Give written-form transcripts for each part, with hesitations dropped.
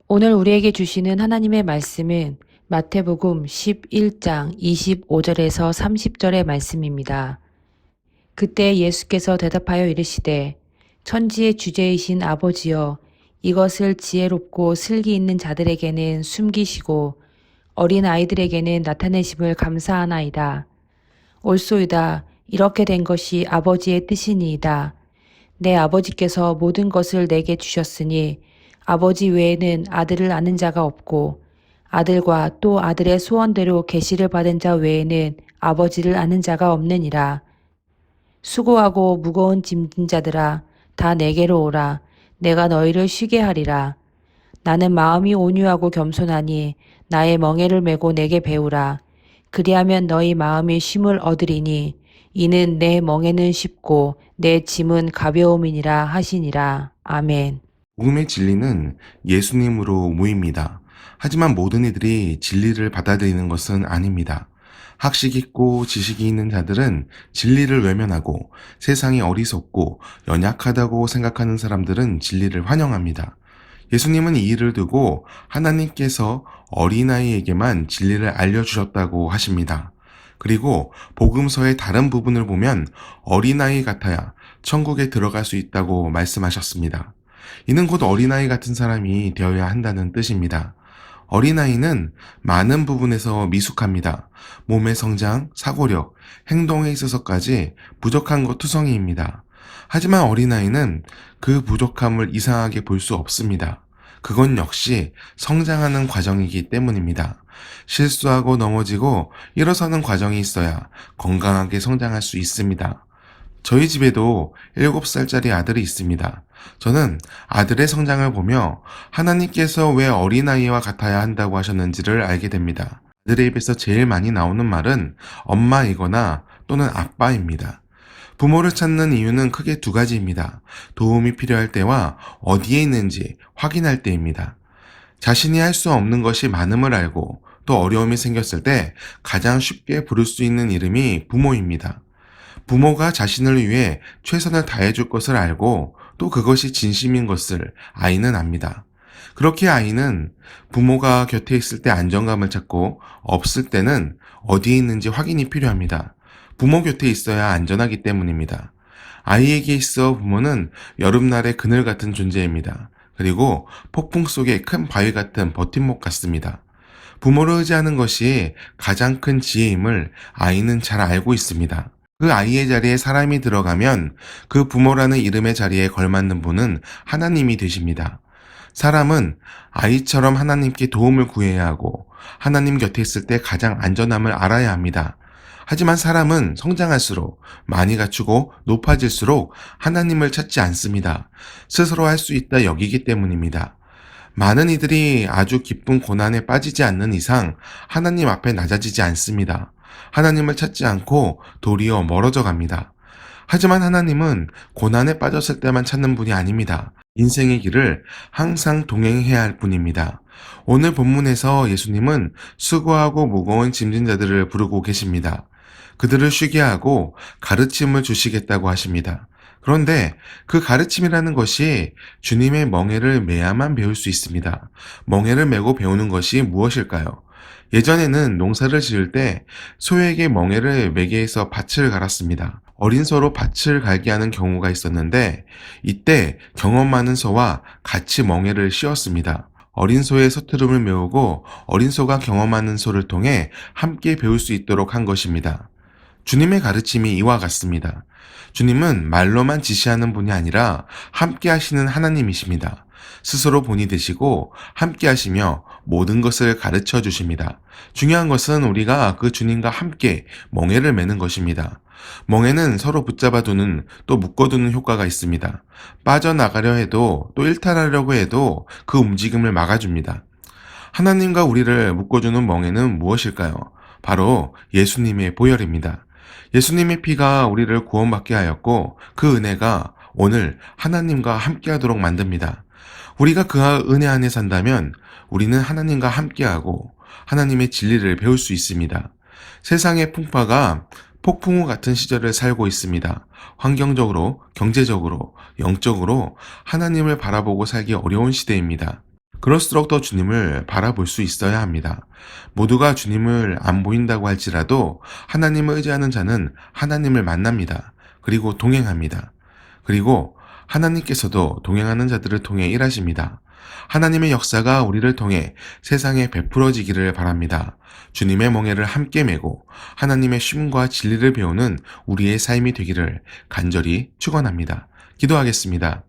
오늘 우리에게 주시는 하나님의 말씀은 마태복음 11장 25절에서 30절의 말씀입니다. 그때 예수께서 대답하여 이르시되 천지의 주제이신 아버지여 이것을 지혜롭고 슬기 있는 자들에게는 숨기시고 어린 아이들에게는 나타내심을 감사하나이다. 옳소이다. 이렇게 된 것이 아버지의 뜻이니이다. 내 아버지께서 모든 것을 내게 주셨으니 아버지 외에는 아들을 아는 자가 없고 아들과 또 아들의 소원대로 계시를 받은 자 외에는 아버지를 아는 자가 없느니라. 수고하고 무거운 짐진 자들아 다 내게로 오라. 내가 너희를 쉬게 하리라. 나는 마음이 온유하고 겸손하니 나의 멍에를 메고 내게 배우라. 그리하면 너희 마음이 쉼을 얻으리니 이는 내 멍에는 쉽고 내 짐은 가벼움이니라 하시니라. 아멘. 복음의 진리는 예수님으로 모입니다. 하지만 모든 이들이 진리를 받아들이는 것은 아닙니다. 학식 있고 지식이 있는 자들은 진리를 외면하고 세상이 어리석고 연약하다고 생각하는 사람들은 진리를 환영합니다. 예수님은 이 일을 두고 하나님께서 어린아이에게만 진리를 알려주셨다고 하십니다. 그리고 복음서의 다른 부분을 보면 어린아이 같아야 천국에 들어갈 수 있다고 말씀하셨습니다. 이는 곧 어린아이 같은 사람이 되어야 한다는 뜻입니다. 어린아이는 많은 부분에서 미숙합니다. 몸의 성장, 사고력, 행동에 있어서까지 부족한 것 투성이입니다. 하지만 어린아이는 그 부족함을 이상하게 볼 수 없습니다. 그건 역시 성장하는 과정이기 때문입니다. 실수하고 넘어지고 일어서는 과정이 있어야 건강하게 성장할 수 있습니다. 저희 집에도 7살짜리 아들이 있습니다. 저는 아들의 성장을 보며 하나님께서 왜 어린아이와 같아야 한다고 하셨는지를 알게 됩니다. 아들의 입에서 제일 많이 나오는 말은 엄마이거나 또는 아빠입니다. 부모를 찾는 이유는 크게 두 가지입니다. 도움이 필요할 때와 어디에 있는지 확인할 때입니다. 자신이 할 수 없는 것이 많음을 알고 또 어려움이 생겼을 때 가장 쉽게 부를 수 있는 이름이 부모입니다. 부모가 자신을 위해 최선을 다해줄 것을 알고 또 그것이 진심인 것을 아이는 압니다. 그렇게 아이는 부모가 곁에 있을 때 안정감을 찾고 없을 때는 어디에 있는지 확인이 필요합니다. 부모 곁에 있어야 안전하기 때문입니다. 아이에게 있어 부모는 여름날의 그늘 같은 존재입니다. 그리고 폭풍 속의 큰 바위 같은 버팀목 같습니다. 부모를 의지하는 것이 가장 큰 지혜임을 아이는 잘 알고 있습니다. 그 아이의 자리에 사람이 들어가면 그 부모라는 이름의 자리에 걸맞는 분은 하나님이 되십니다. 사람은 아이처럼 하나님께 도움을 구해야 하고 하나님 곁에 있을 때 가장 안전함을 알아야 합니다. 하지만 사람은 성장할수록 많이 갖추고 높아질수록 하나님을 찾지 않습니다. 스스로 할 수 있다 여기기 때문입니다. 많은 이들이 아주 깊은 고난에 빠지지 않는 이상 하나님 앞에 낮아지지 않습니다. 하나님을 찾지 않고 도리어 멀어져 갑니다. 하지만 하나님은 고난에 빠졌을 때만 찾는 분이 아닙니다. 인생의 길을 항상 동행해야 할 분입니다. 오늘 본문에서 예수님은 수고하고 무거운 짐진 자들을 부르고 계십니다. 그들을 쉬게 하고 가르침을 주시겠다고 하십니다. 그런데 그 가르침이라는 것이 주님의 멍에를 메야만 배울 수 있습니다. 멍에를 메고 배우는 것이 무엇일까요? 예전에는 농사를 지을 때 소에게 멍에를 매게 해서 밭을 갈았습니다. 어린 소로 밭을 갈게 하는 경우가 있었는데 이때 경험 많은 소와 같이 멍에를 씌웠습니다. 어린 소의 서투름을 메우고 어린 소가 경험하는 소를 통해 함께 배울 수 있도록 한 것입니다. 주님의 가르침이 이와 같습니다. 주님은 말로만 지시하는 분이 아니라 함께 하시는 하나님이십니다. 스스로 본이 되시고 함께 하시며 모든 것을 가르쳐 주십니다. 중요한 것은 우리가 그 주님과 함께 멍에를 매는 것입니다. 멍에는 서로 붙잡아두는 또 묶어두는 효과가 있습니다. 빠져나가려 해도 또 일탈하려고 해도 그 움직임을 막아줍니다. 하나님과 우리를 묶어주는 멍에는 무엇일까요? 바로 예수님의 보혈입니다. 예수님의 피가 우리를 구원받게 하였고 그 은혜가 오늘 하나님과 함께하도록 만듭니다. 우리가 그 은혜 안에 산다면 우리는 하나님과 함께하고 하나님의 진리를 배울 수 있습니다. 세상의 풍파가 폭풍우 같은 시절을 살고 있습니다. 환경적으로, 경제적으로, 영적으로 하나님을 바라보고 살기 어려운 시대입니다. 그럴수록 더 주님을 바라볼 수 있어야 합니다. 모두가 주님을 안 보인다고 할지라도 하나님을 의지하는 자는 하나님을 만납니다. 그리고 동행합니다. 그리고 하나님께서도 동행하는 자들을 통해 일하십니다. 하나님의 역사가 우리를 통해 세상에 베풀어지기를 바랍니다. 주님의 멍에를 함께 메고 하나님의 쉼과 진리를 배우는 우리의 삶이 되기를 간절히 축원합니다. 기도하겠습니다.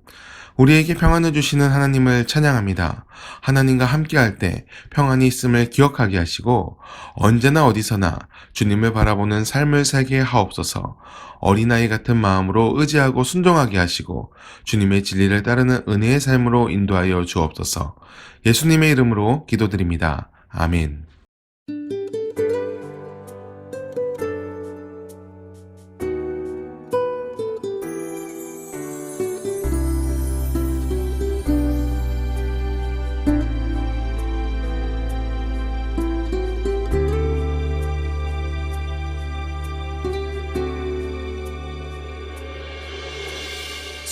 우리에게 평안을 주시는 하나님을 찬양합니다. 하나님과 함께할 때 평안이 있음을 기억하게 하시고 언제나 어디서나 주님을 바라보는 삶을 살게 하옵소서. 어린아이 같은 마음으로 의지하고 순종하게 하시고 주님의 진리를 따르는 은혜의 삶으로 인도하여 주옵소서. 예수님의 이름으로 기도드립니다. 아멘.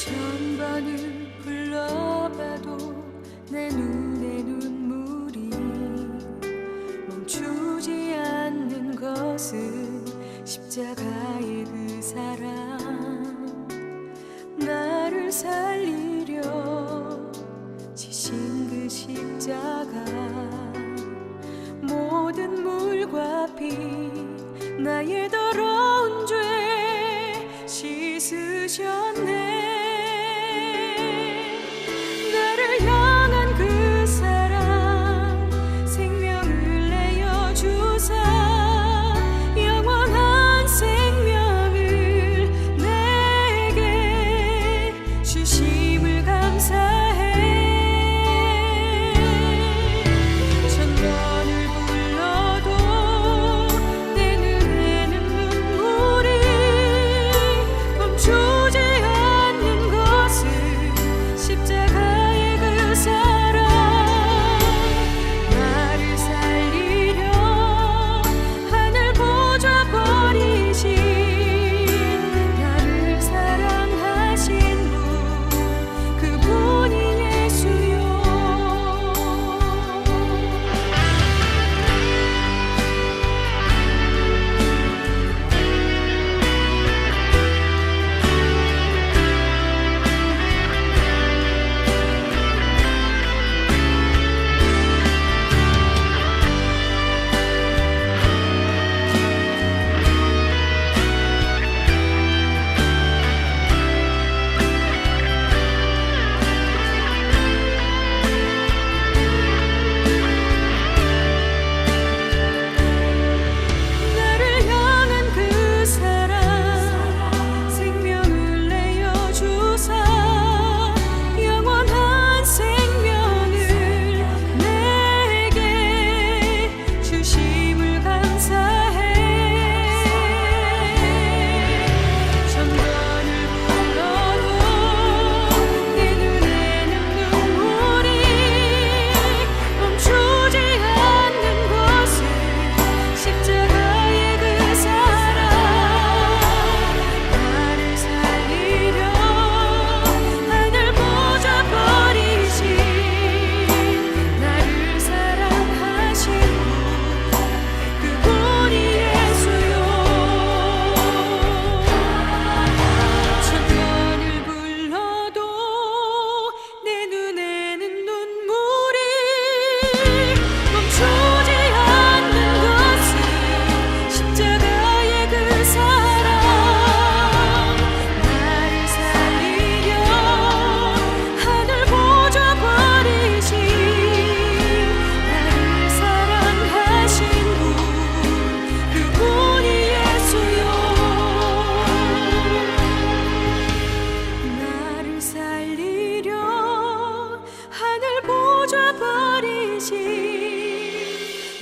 천번을 불러봐도 내 눈에 눈물이 멈추지 않는 것은 십자가의 그 사랑, 나를 살리려 지신 그 십자가, 모든 물과 피 나의 더러운 죄 씻으셨네.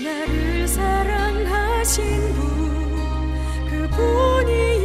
나를 사랑하신 분, 그분이